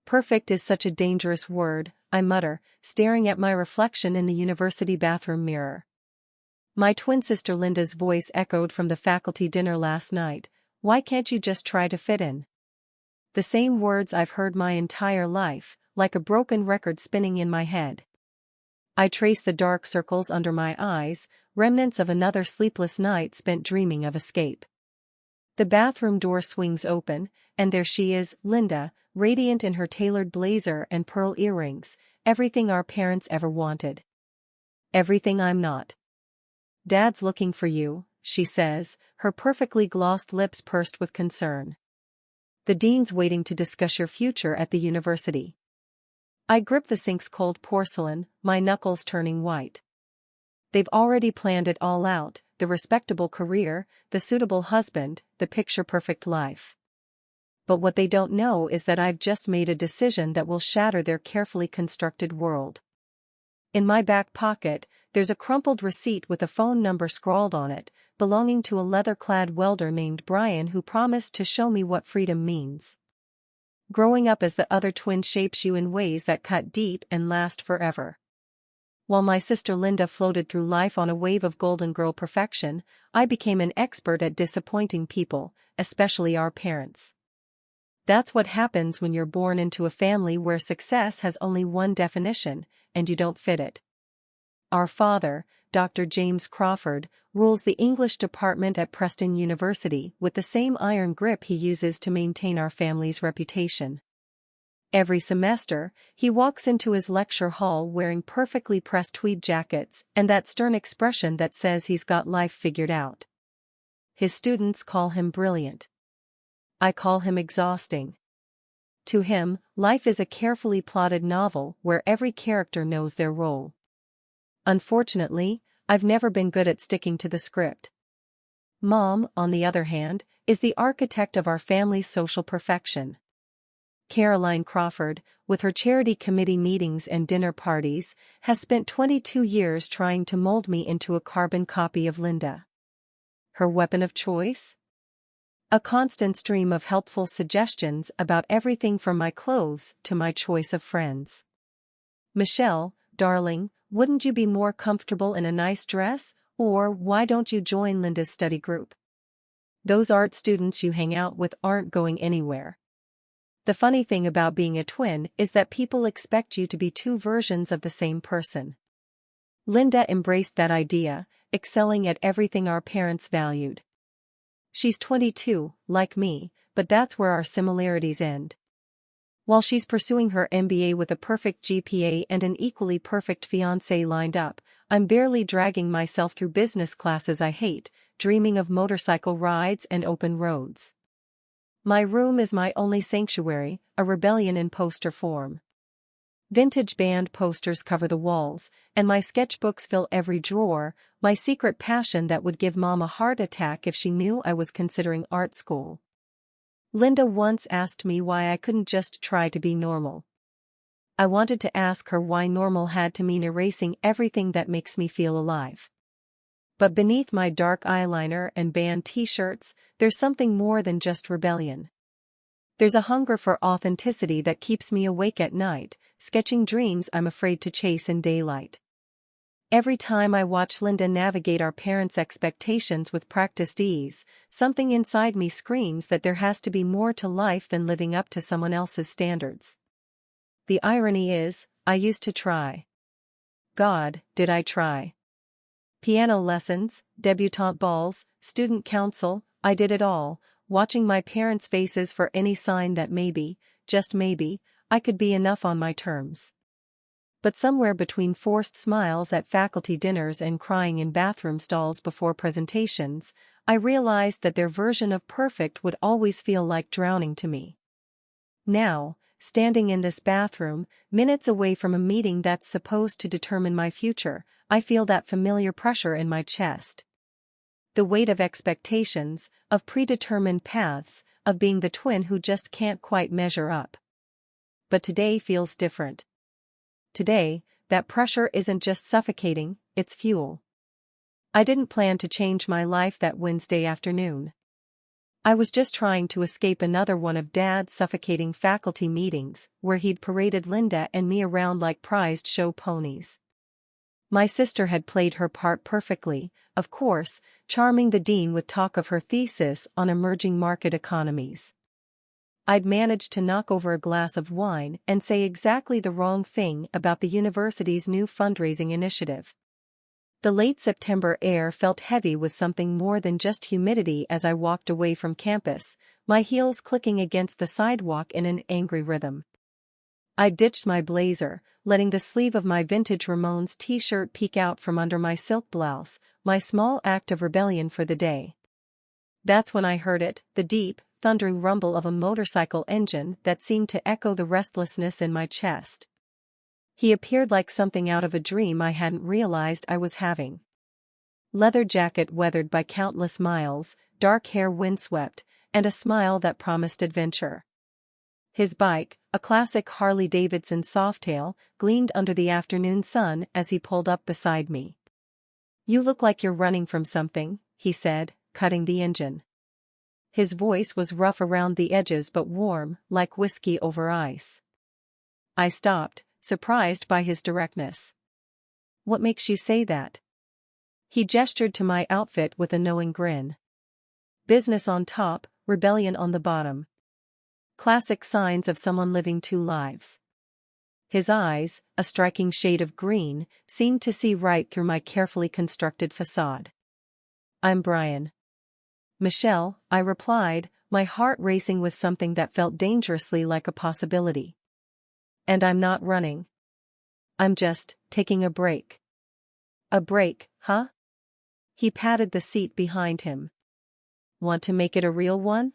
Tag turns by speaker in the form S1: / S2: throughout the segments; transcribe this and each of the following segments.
S1: Perfect is such a dangerous word, I mutter, staring at my reflection in the university bathroom mirror. My twin sister Linda's voice echoed from the faculty dinner last night. Why can't you just try to fit in? The same words I've heard my entire life, like a broken record spinning in my head. I trace the dark circles under my eyes, remnants of another sleepless night spent dreaming of escape. The bathroom door swings open, and there she is, Linda, radiant in her tailored blazer and pearl earrings, everything our parents ever wanted. Everything I'm not. Dad's looking for you, she says, her perfectly glossed lips pursed with concern. The dean's waiting to discuss your future at the university. I grip the sink's cold porcelain, my knuckles turning white. They've already planned it all out, the respectable career, the suitable husband, the picture-perfect life. But what they don't know is that I've just made a decision that will shatter their carefully constructed world. In my back pocket, there's a crumpled receipt with a phone number scrawled on it, belonging to a leather-clad welder named Brian who promised to show me what freedom means. Growing up as the other twin shapes you in ways that cut deep and last forever. While my sister Linda floated through life on a wave of golden girl perfection, I became an expert at disappointing people, especially our parents. That's what happens when you're born into a family where success has only one definition, and you don't fit it. Our father, Dr. James Crawford, rules the English department at Preston University with the same iron grip he uses to maintain our family's reputation. Every semester, he walks into his lecture hall wearing perfectly pressed tweed jackets and that stern expression that says he's got life figured out. His students call him brilliant. I call him exhausting. To him, life is a carefully plotted novel where every character knows their role. Unfortunately, I've never been good at sticking to the script. Mom, on the other hand, is the architect of our family's social perfection. Caroline Crawford, with her charity committee meetings and dinner parties, has spent 22 years trying to mold me into a carbon copy of Linda. Her weapon of choice? A constant stream of helpful suggestions about everything from my clothes to my choice of friends. Michelle, darling, wouldn't you be more comfortable in a nice dress, or why don't you join Linda's study group? Those art students you hang out with aren't going anywhere. The funny thing about being a twin is that people expect you to be two versions of the same person. Linda embraced that idea, excelling at everything our parents valued. She's 22, like me, but that's where our similarities end. While she's pursuing her MBA with a perfect GPA and an equally perfect fiancé lined up, I'm barely dragging myself through business classes I hate, dreaming of motorcycle rides and open roads. My room is my only sanctuary, a rebellion in poster form. Vintage band posters cover the walls, and my sketchbooks fill every drawer, my secret passion that would give Mom a heart attack if she knew I was considering art school. Linda once asked me why I couldn't just try to be normal. I wanted to ask her why normal had to mean erasing everything that makes me feel alive. But beneath my dark eyeliner and band t-shirts, there's something more than just rebellion. There's a hunger for authenticity that keeps me awake at night, sketching dreams I'm afraid to chase in daylight. Every time I watch Linda navigate our parents' expectations with practiced ease, something inside me screams that there has to be more to life than living up to someone else's standards. The irony is, I used to try. God, did I try? Piano lessons, debutante balls, student council, I did it all, watching my parents' faces for any sign that maybe, just maybe, I could be enough on my terms. But somewhere between forced smiles at faculty dinners and crying in bathroom stalls before presentations, I realized that their version of perfect would always feel like drowning to me. Now, standing in this bathroom, minutes away from a meeting that's supposed to determine my future, I feel that familiar pressure in my chest. The weight of expectations, of predetermined paths, of being the twin who just can't quite measure up. But today feels different. Today, that pressure isn't just suffocating, it's fuel. I didn't plan to change my life that Wednesday afternoon. I was just trying to escape another one of Dad's suffocating faculty meetings, where he'd paraded Linda and me around like prized show ponies. My sister had played her part perfectly, of course, charming the dean with talk of her thesis on emerging market economies. I'd managed to knock over a glass of wine and say exactly the wrong thing about the university's new fundraising initiative. The late September air felt heavy with something more than just humidity as I walked away from campus, my heels clicking against the sidewalk in an angry rhythm. I ditched my blazer, letting the sleeve of my vintage Ramones t-shirt peek out from under my silk blouse, my small act of rebellion for the day. That's when I heard it, the deep, thundering rumble of a motorcycle engine that seemed to echo the restlessness in my chest. He appeared like something out of a dream I hadn't realized I was having. Leather jacket weathered by countless miles, dark hair windswept, and a smile that promised adventure. His bike, a classic Harley-Davidson Softail, gleamed under the afternoon sun as he pulled up beside me. "You look like you're running from something," he said, cutting the engine. His voice was rough around the edges but warm, like whiskey over ice. I stopped, surprised by his directness. "What makes you say that?" He gestured to my outfit with a knowing grin. Business on top, rebellion on the bottom. Classic signs of someone living two lives. His eyes, a striking shade of green, seemed to see right through my carefully constructed facade. "I'm Brian." "Michelle," I replied, my heart racing with something that felt dangerously like a possibility. "And I'm not running. I'm just taking a break." "A break, huh?" He patted the seat behind him. "Want to make it a real one?"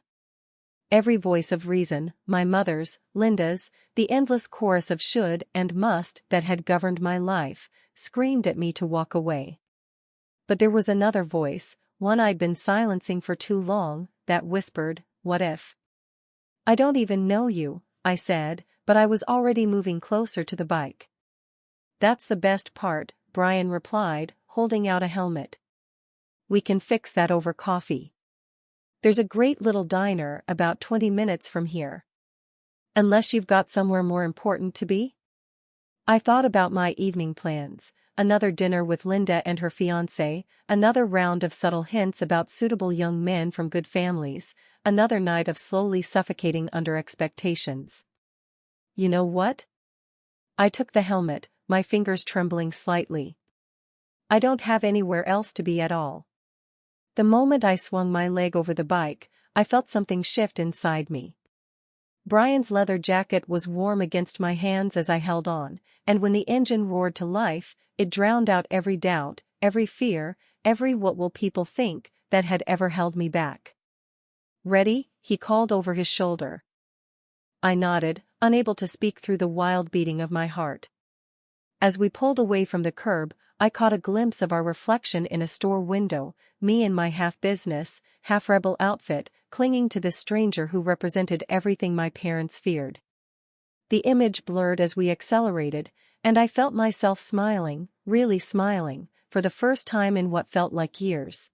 S1: Every voice of reason, my mother's, Linda's, the endless chorus of should and must that had governed my life, screamed at me to walk away. But there was another voice, one I'd been silencing for too long, that whispered, "What if?" "I don't even know you," I said, but I was already moving closer to the bike. "That's the best part," Brian replied, holding out a helmet. "We can fix that over coffee. There's a great little diner about 20 minutes from here. Unless you've got somewhere more important to be?" I thought about my evening plans, another dinner with Linda and her fiancé, another round of subtle hints about suitable young men from good families, another night of slowly suffocating under expectations. "You know what?" I took the helmet, my fingers trembling slightly. "I don't have anywhere else to be at all." The moment I swung my leg over the bike, I felt something shift inside me. Brian's leather jacket was warm against my hands as I held on, and when the engine roared to life, it drowned out every doubt, every fear, every "what will people think" that had ever held me back. "Ready?" he called over his shoulder. I nodded, unable to speak through the wild beating of my heart. As we pulled away from the curb, I caught a glimpse of our reflection in a store window, me in my half-business, half-rebel outfit, clinging to this stranger who represented everything my parents feared. The image blurred as we accelerated, and I felt myself smiling, really smiling, for the first time in what felt like years.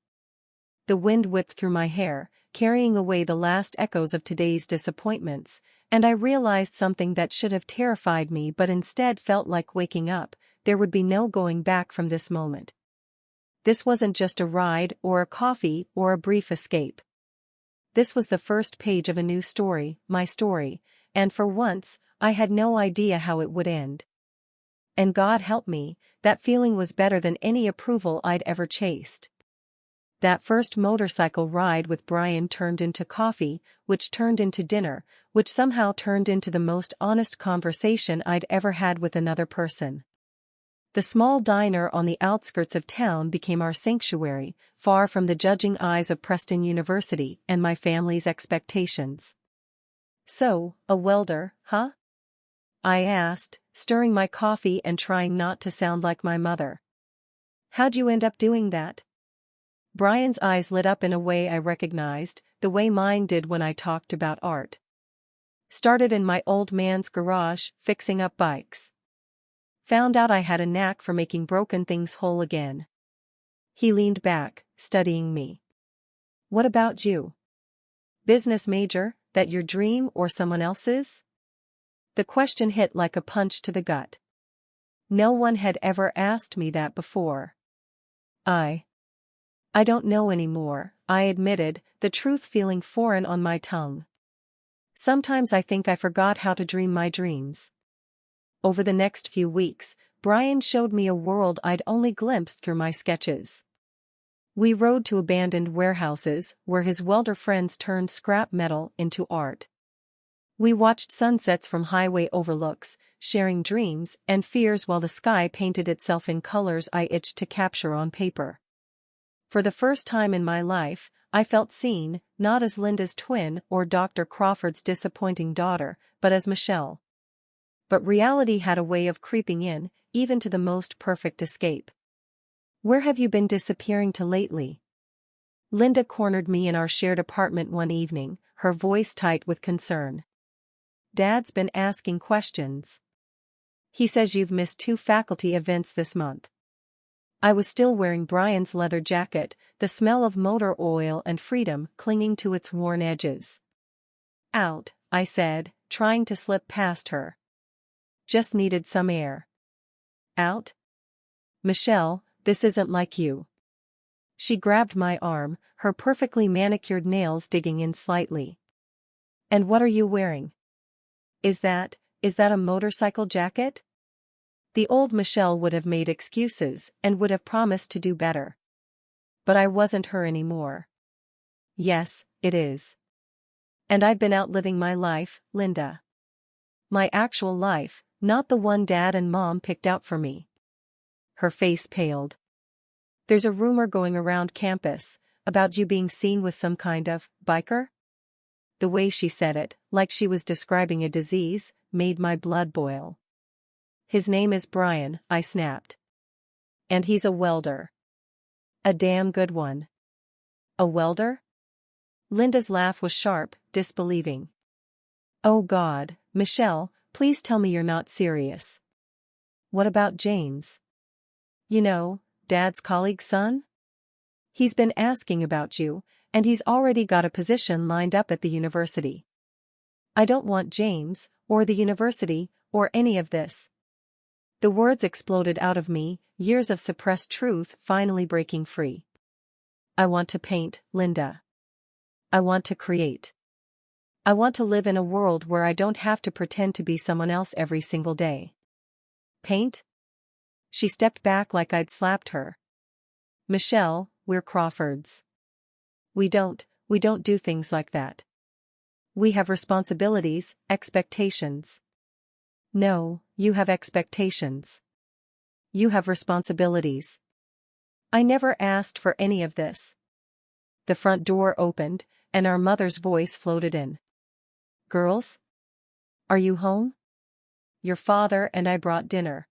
S1: The wind whipped through my hair, carrying away the last echoes of today's disappointments, and I realized something that should have terrified me but instead felt like waking up: there would be no going back from this moment. This wasn't just a ride or a coffee or a brief escape. This was the first page of a new story, my story, and for once, I had no idea how it would end. And God help me, that feeling was better than any approval I'd ever chased. That first motorcycle ride with Brian turned into coffee, which turned into dinner, which somehow turned into the most honest conversation I'd ever had with another person. The small diner on the outskirts of town became our sanctuary, far from the judging eyes of Preston University and my family's expectations. "So, a welder, huh?" I asked, stirring my coffee and trying not to sound like my mother. "How'd you end up doing that?" Brian's eyes lit up in a way I recognized, the way mine did when I talked about art. "Started in my old man's garage, fixing up bikes. Found out I had a knack for making broken things whole again." He leaned back, studying me. "What about you?" Business major, that your dream or someone else's? The question hit like a punch to the gut. No one had ever asked me that before. I don't know anymore, I admitted, the truth feeling foreign on my tongue. Sometimes I think I forgot how to dream my dreams. Over the next few weeks, Brian showed me a world I'd only glimpsed through my sketches. We rode to abandoned warehouses where his welder friends turned scrap metal into art. We watched sunsets from highway overlooks, sharing dreams and fears while the sky painted itself in colors I itched to capture on paper. For the first time in my life, I felt seen, not as Linda's twin or Dr. Crawford's disappointing daughter, but as Michelle. But reality had a way of creeping in, even to the most perfect escape. Where have you been disappearing to lately? Linda cornered me in our shared apartment one evening, her voice tight with concern. Dad's been asking questions. He says you've missed 2 faculty events this month. I was still wearing Brian's leather jacket, the smell of motor oil and freedom clinging to its worn edges. Out, I said, trying to slip past her. Just needed some air. Out? Michelle, this isn't like you. She grabbed my arm, her perfectly manicured nails digging in slightly. And what are you wearing? Is that a motorcycle jacket? The old Michelle would have made excuses and would have promised to do better. But I wasn't her anymore. Yes, it is. And I've been out living my life, Linda. My actual life, not the one Dad and Mom picked out for me. Her face paled. There's a rumor going around campus about you being seen with some kind of biker? The way she said it, like she was describing a disease, made my blood boil. His name is Brian, I snapped. And he's a welder. A damn good one. A welder? Linda's laugh was sharp, disbelieving. Oh God, Michelle, please tell me you're not serious. What about James? You know, Dad's colleague's son? He's been asking about you, and he's already got a position lined up at the university. I don't want James, or the university, or any of this. The words exploded out of me, years of suppressed truth finally breaking free. I want to paint, Linda. I want to create. I want to live in a world where I don't have to pretend to be someone else every single day. Paint? She stepped back like I'd slapped her. Michelle, we're Crawfords. We don't do things like that. We have responsibilities, expectations. No, you have expectations. You have responsibilities. I never asked for any of this. The front door opened, and our mother's voice floated in. Girls? Are you home? Your father and I brought dinner.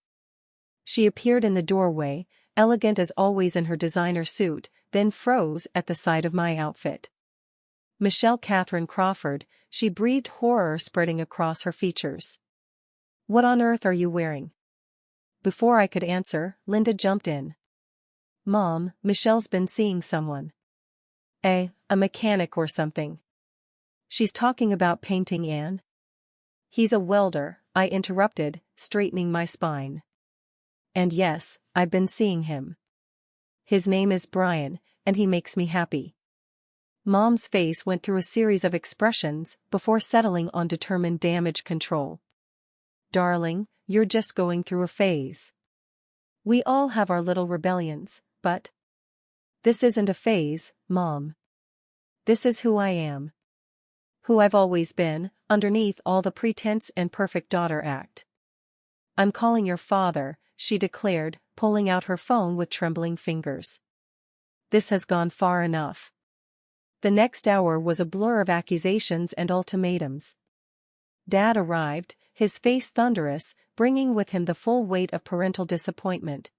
S1: She appeared in the doorway, elegant as always in her designer suit, then froze at the sight of my outfit. Michelle Catherine Crawford, she breathed horror spreading across her features. What on earth are you wearing? Before I could answer, Linda jumped in. Mom, Michelle's been seeing someone. A mechanic or something. She's talking about painting Anne. He's a welder, I interrupted, straightening my spine. And yes, I've been seeing him. His name is Brian, and he makes me happy. Mom's face went through a series of expressions before settling on determined damage control. Darling, you're just going through a phase. We all have our little rebellions, but this isn't a phase, Mom. This is who I am. Who I've always been, underneath all the pretense and perfect daughter act. I'm calling your father, she declared, pulling out her phone with trembling fingers. This has gone far enough. The next hour was a blur of accusations and ultimatums. Dad arrived, his face thunderous, bringing with him the full weight of parental disappointment.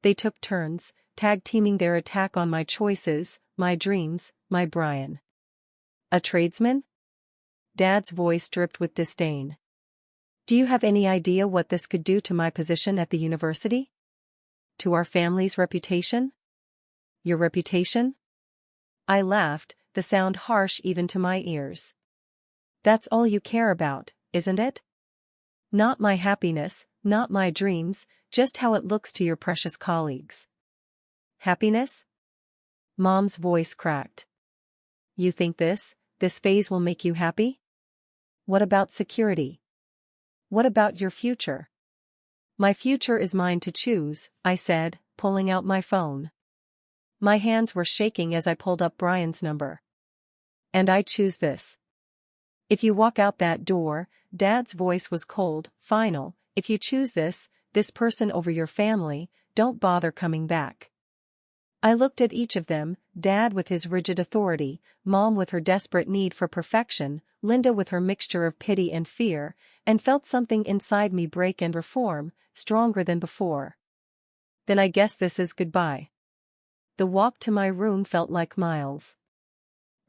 S1: They took turns, tag-teaming their attack on my choices, my dreams, my Brian. A tradesman? Dad's voice dripped with disdain. Do you have any idea what this could do to my position at the university? To our family's reputation? Your reputation? I laughed, the sound harsh even to my ears. That's all you care about, isn't it? Not my happiness, not my dreams, just how it looks to your precious colleagues. Happiness? Mom's voice cracked. You think this phase will make you happy? What about security? What about your future? My future is mine to choose, I said, pulling out my phone. My hands were shaking as I pulled up Brian's number. And I choose this. If you walk out that door, Dad's voice was cold, final, if you choose this person over your family, don't bother coming back. I looked at each of them, Dad with his rigid authority, Mom with her desperate need for perfection, Linda with her mixture of pity and fear, and felt something inside me break and reform, stronger than before. Then I guess this is goodbye. The walk to my room felt like miles.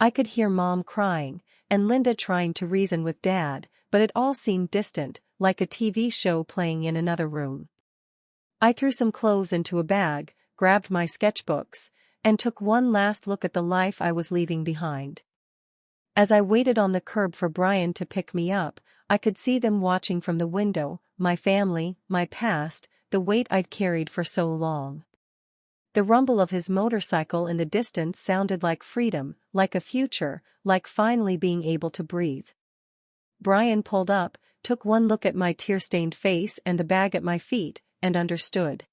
S1: I could hear Mom crying, and Linda trying to reason with Dad, but it all seemed distant, like a TV show playing in another room. I threw some clothes into a bag, grabbed my sketchbooks, and took one last look at the life I was leaving behind. As I waited on the curb for Brian to pick me up, I could see them watching from the window, my family, my past, the weight I'd carried for so long. The rumble of his motorcycle in the distance sounded like freedom, like a future, like finally being able to breathe. Brian pulled up, took one look at my tear-stained face and the bag at my feet, and understood.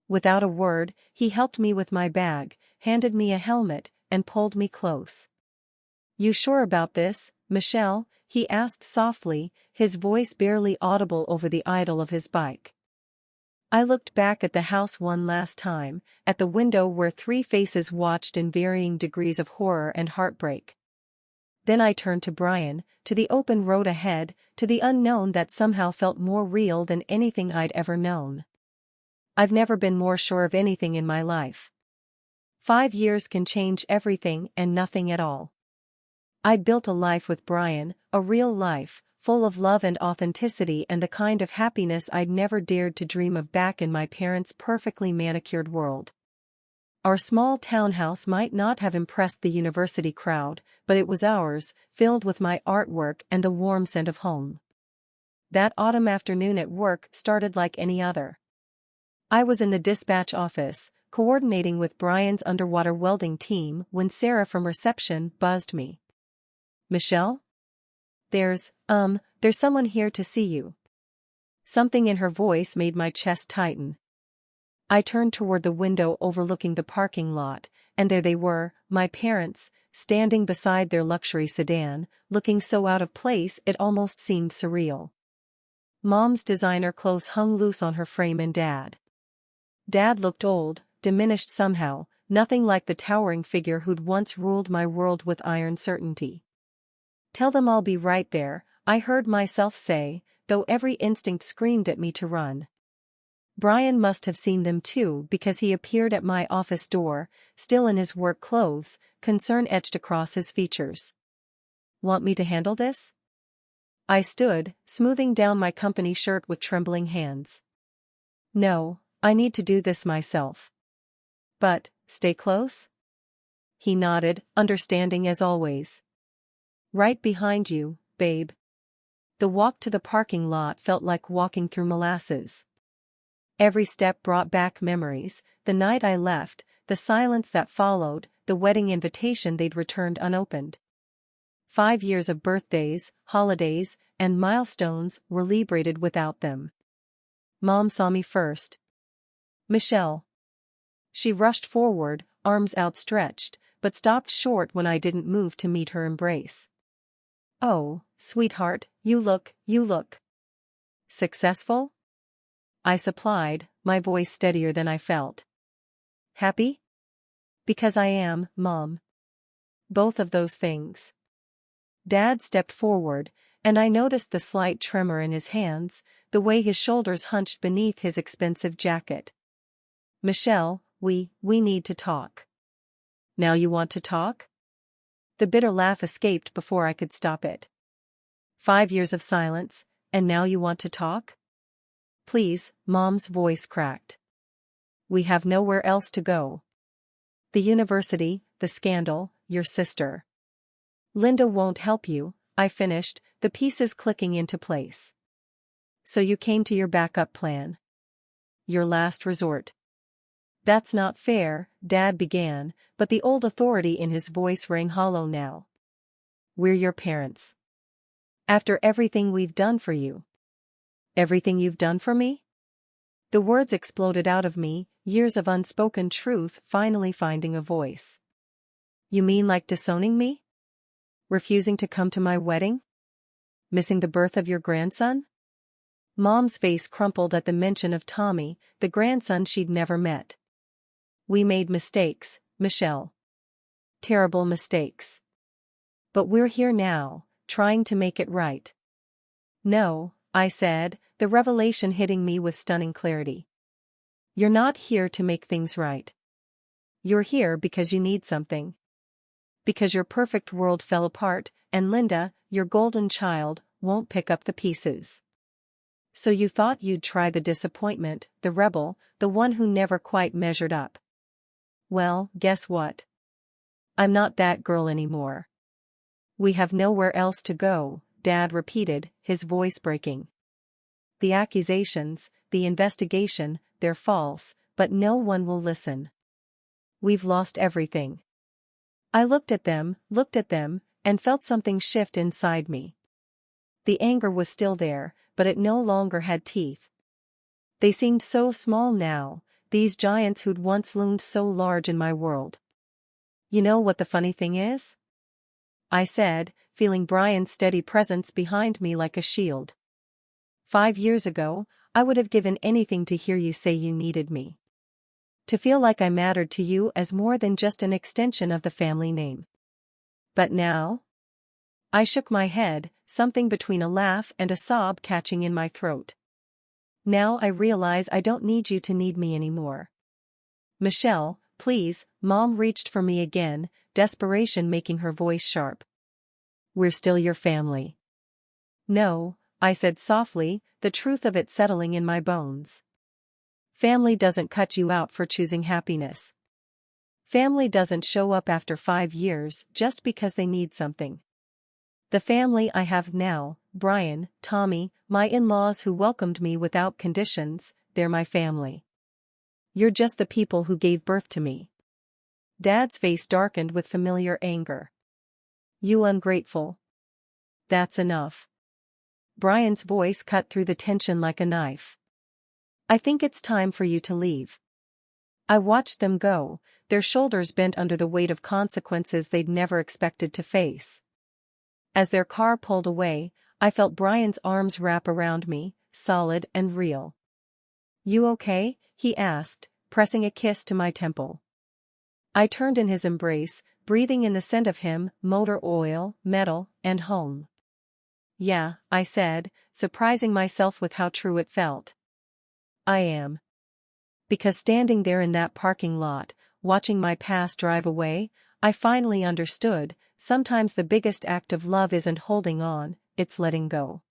S1: Without a word, he helped me with my bag, handed me a helmet, and pulled me close. You sure about this, Michelle? He asked softly, his voice barely audible over the idle of his bike. I looked back at the house one last time, at the window where three faces watched in varying degrees of horror and heartbreak. Then I turned to Brian, to the open road ahead, to the unknown that somehow felt more real than anything I'd ever known. I've never been more sure of anything in my life. 5 years can change everything and nothing at all. I'd built a life with Brian, a real life, full of love and authenticity and the kind of happiness I'd never dared to dream of back in my parents' perfectly manicured world. Our small townhouse might not have impressed the university crowd, but it was ours, filled with my artwork and the warm scent of home. That autumn afternoon at work started like any other. I was in the dispatch office, coordinating with Brian's underwater welding team when Sarah from reception buzzed me. Michelle? There's someone here to see you. Something in her voice made my chest tighten. I turned toward the window overlooking the parking lot, and there they were, my parents, standing beside their luxury sedan, looking so out of place it almost seemed surreal. Mom's designer clothes hung loose on her frame and Dad looked old, diminished somehow, nothing like the towering figure who'd once ruled my world with iron certainty. Tell them I'll be right there, I heard myself say, though every instinct screamed at me to run. Brian must have seen them too because he appeared at my office door, still in his work clothes, concern etched across his features. Want me to handle this? I stood, smoothing down my company shirt with trembling hands. No, I need to do this myself. But, stay close? He nodded, understanding as always. Right behind you, babe. The walk to the parking lot felt like walking through molasses. Every step brought back memories, the night I left, the silence that followed, the wedding invitation they'd returned unopened. 5 years of birthdays, holidays, and milestones were celebrated without them. Mom saw me first. Michelle. She rushed forward, arms outstretched, but stopped short when I didn't move to meet her embrace. Oh, sweetheart, you look. Successful? I supplied, my voice steadier than I felt. Happy? Because I am, Mom. Both of those things. Dad stepped forward, and I noticed the slight tremor in his hands, the way his shoulders hunched beneath his expensive jacket. Michelle, we need to talk. Now you want to talk? The bitter laugh escaped before I could stop it. 5 years of silence, and now you want to talk? Please, Mom's voice cracked. We have nowhere else to go. The university, the scandal, your sister. Linda won't help you, I finished, the pieces clicking into place. So you came to your backup plan. Your last resort. That's not fair, Dad began, but the old authority in his voice rang hollow now. We're your parents. After everything we've done for you. Everything you've done for me? The words exploded out of me, years of unspoken truth finally finding a voice. You mean like disowning me? Refusing to come to my wedding? Missing the birth of your grandson? Mom's face crumpled at the mention of Tommy, the grandson she'd never met. We made mistakes, Michelle. Terrible mistakes. But we're here now, trying to make it right. No, I said, the revelation hitting me with stunning clarity. You're not here to make things right. You're here because you need something. Because your perfect world fell apart, and Linda, your golden child, won't pick up the pieces. So you thought you'd try the disappointment, the rebel, the one who never quite measured up. Well, guess what? I'm not that girl anymore. We have nowhere else to go, Dad repeated, his voice breaking. The accusations, the investigation, they're false, but no one will listen. We've lost everything. I looked at them, and felt something shift inside me. The anger was still there, but it no longer had teeth. They seemed so small now, these giants who'd once loomed so large in my world. You know what the funny thing is? I said, feeling Brian's steady presence behind me like a shield. 5 years ago, I would have given anything to hear you say you needed me. To feel like I mattered to you as more than just an extension of the family name. But now? I shook my head, something between a laugh and a sob catching in my throat. Now I realize I don't need you to need me anymore. Michelle, please, Mom reached for me again, desperation making her voice sharp. We're still your family. No, I said softly, the truth of it settling in my bones. Family doesn't cut you out for choosing happiness. Family doesn't show up after 5 years just because they need something. The family I have now, Brian, Tommy, my in-laws who welcomed me without conditions, they're my family. You're just the people who gave birth to me. Dad's face darkened with familiar anger. You ungrateful. That's enough. Brian's voice cut through the tension like a knife. I think it's time for you to leave. I watched them go, their shoulders bent under the weight of consequences they'd never expected to face. As their car pulled away, I felt Brian's arms wrap around me, solid and real. You okay? He asked, pressing a kiss to my temple. I turned in his embrace, breathing in the scent of him, motor oil, metal, and home. Yeah, I said, surprising myself with how true it felt. I am. Because standing there in that parking lot, watching my past drive away, I finally understood, sometimes the biggest act of love isn't holding on, it's letting go.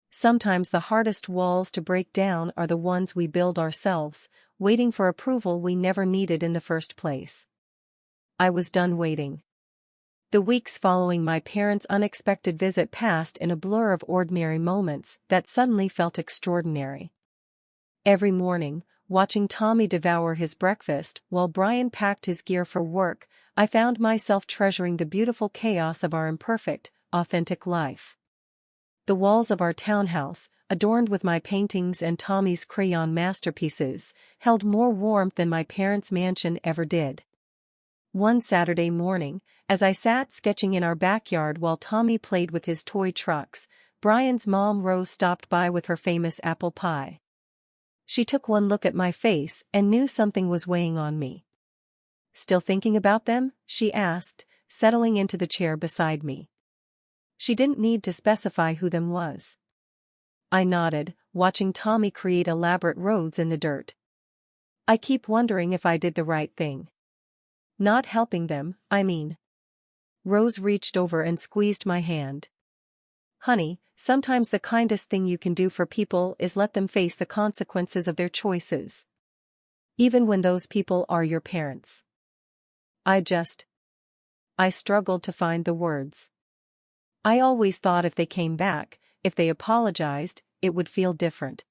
S1: Sometimes the hardest walls to break down are the ones we build ourselves, waiting for approval we never needed in the first place. I was done waiting. The weeks following my parents' unexpected visit passed in a blur of ordinary moments that suddenly felt extraordinary. Every morning, watching Tommy devour his breakfast while Brian packed his gear for work, I found myself treasuring the beautiful chaos of our imperfect, authentic life. The walls of our townhouse, adorned with my paintings and Tommy's crayon masterpieces, held more warmth than my parents' mansion ever did. One Saturday morning, as I sat sketching in our backyard while Tommy played with his toy trucks, Brian's mom Rose stopped by with her famous apple pie. She took one look at my face and knew something was weighing on me. Still thinking about them? She asked, settling into the chair beside me. She didn't need to specify who them was. I nodded, watching Tommy create elaborate roads in the dirt. I keep wondering if I did the right thing. Not helping them, I mean. Rose reached over and squeezed my hand. Honey, sometimes the kindest thing you can do for people is let them face the consequences of their choices. Even when those people are your parents. I I struggled to find the words. I always thought if they came back, if they apologized, it would feel different.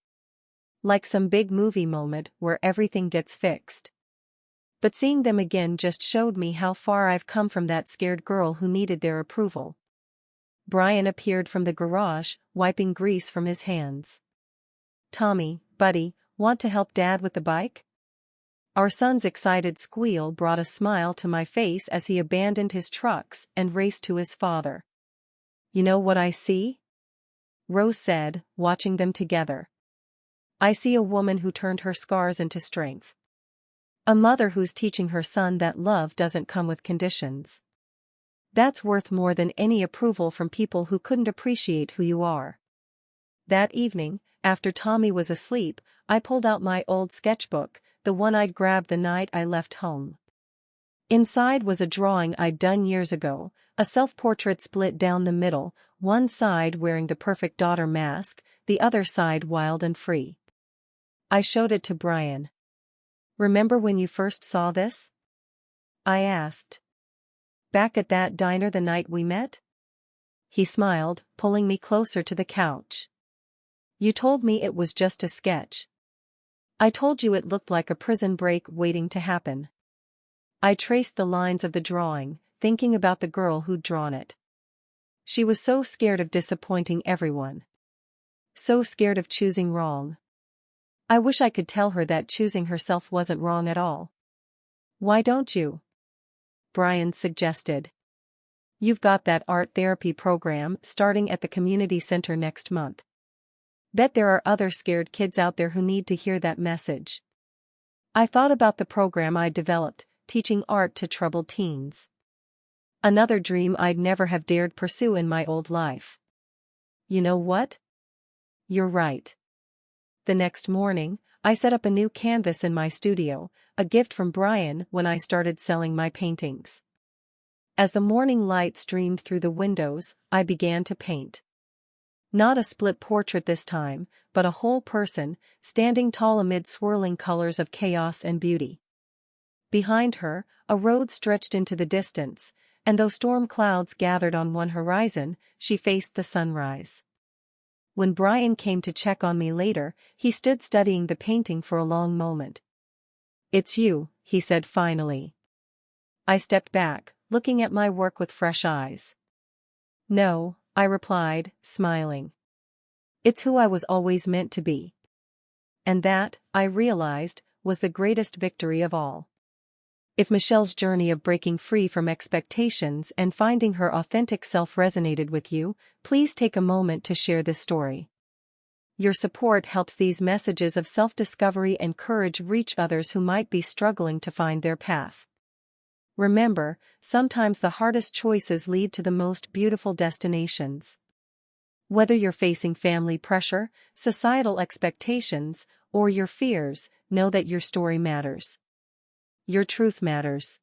S1: Like some big movie moment where everything gets fixed. But seeing them again just showed me how far I've come from that scared girl who needed their approval. Brian appeared from the garage, wiping grease from his hands. "Tommy, buddy, want to help Dad with the bike?" Our son's excited squeal brought a smile to my face as he abandoned his trucks and raced to his father. "You know what I see?" Rose said, watching them together. "I see a woman who turned her scars into strength. A mother who's teaching her son that love doesn't come with conditions. That's worth more than any approval from people who couldn't appreciate who you are." That evening, after Tommy was asleep, I pulled out my old sketchbook, the one I'd grabbed the night I left home. Inside was a drawing I'd done years ago, a self-portrait split down the middle, one side wearing the perfect daughter mask, the other side wild and free. I showed it to Brian. "Remember when you first saw this?" I asked. "Back at that diner the night we met?" He smiled, pulling me closer to the couch. "You told me it was just a sketch. I told you it looked like a prison break waiting to happen." I traced the lines of the drawing, thinking about the girl who'd drawn it. She was so scared of disappointing everyone. So scared of choosing wrong. I wish I could tell her that choosing herself wasn't wrong at all. "Why don't you?" Brian suggested. "You've got that art therapy program starting at the community center next month. Bet there are other scared kids out there who need to hear that message." I thought about the program I'd developed, teaching art to troubled teens. Another dream I'd never have dared pursue in my old life. You know what? You're right. The next morning, I set up a new canvas in my studio, a gift from Brian when I started selling my paintings. As the morning light streamed through the windows, I began to paint. Not a split portrait this time, but a whole person, standing tall amid swirling colors of chaos and beauty. Behind her, a road stretched into the distance, and though storm clouds gathered on one horizon, she faced the sunrise. When Brian came to check on me later, he stood studying the painting for a long moment. "It's you," he said finally. I stepped back, looking at my work with fresh eyes. "No," I replied, smiling. "It's who I was always meant to be." And that, I realized, was the greatest victory of all. If Michelle's journey of breaking free from expectations and finding her authentic self resonated with you, please take a moment to share this story. Your support helps these messages of self-discovery and courage reach others who might be struggling to find their path. Remember, sometimes the hardest choices lead to the most beautiful destinations. Whether you're facing family pressure, societal expectations, or your fears, know that your story matters. Your truth matters.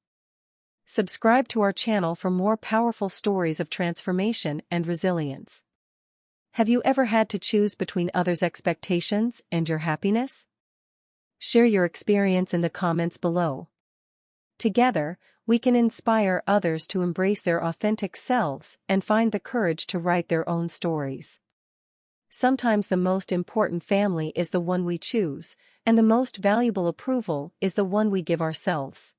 S1: Subscribe to our channel for more powerful stories of transformation and resilience. Have you ever had to choose between others' expectations and your happiness? Share your experience in the comments below. Together, we can inspire others to embrace their authentic selves and find the courage to write their own stories. Sometimes the most important family is the one we choose, and the most valuable approval is the one we give ourselves.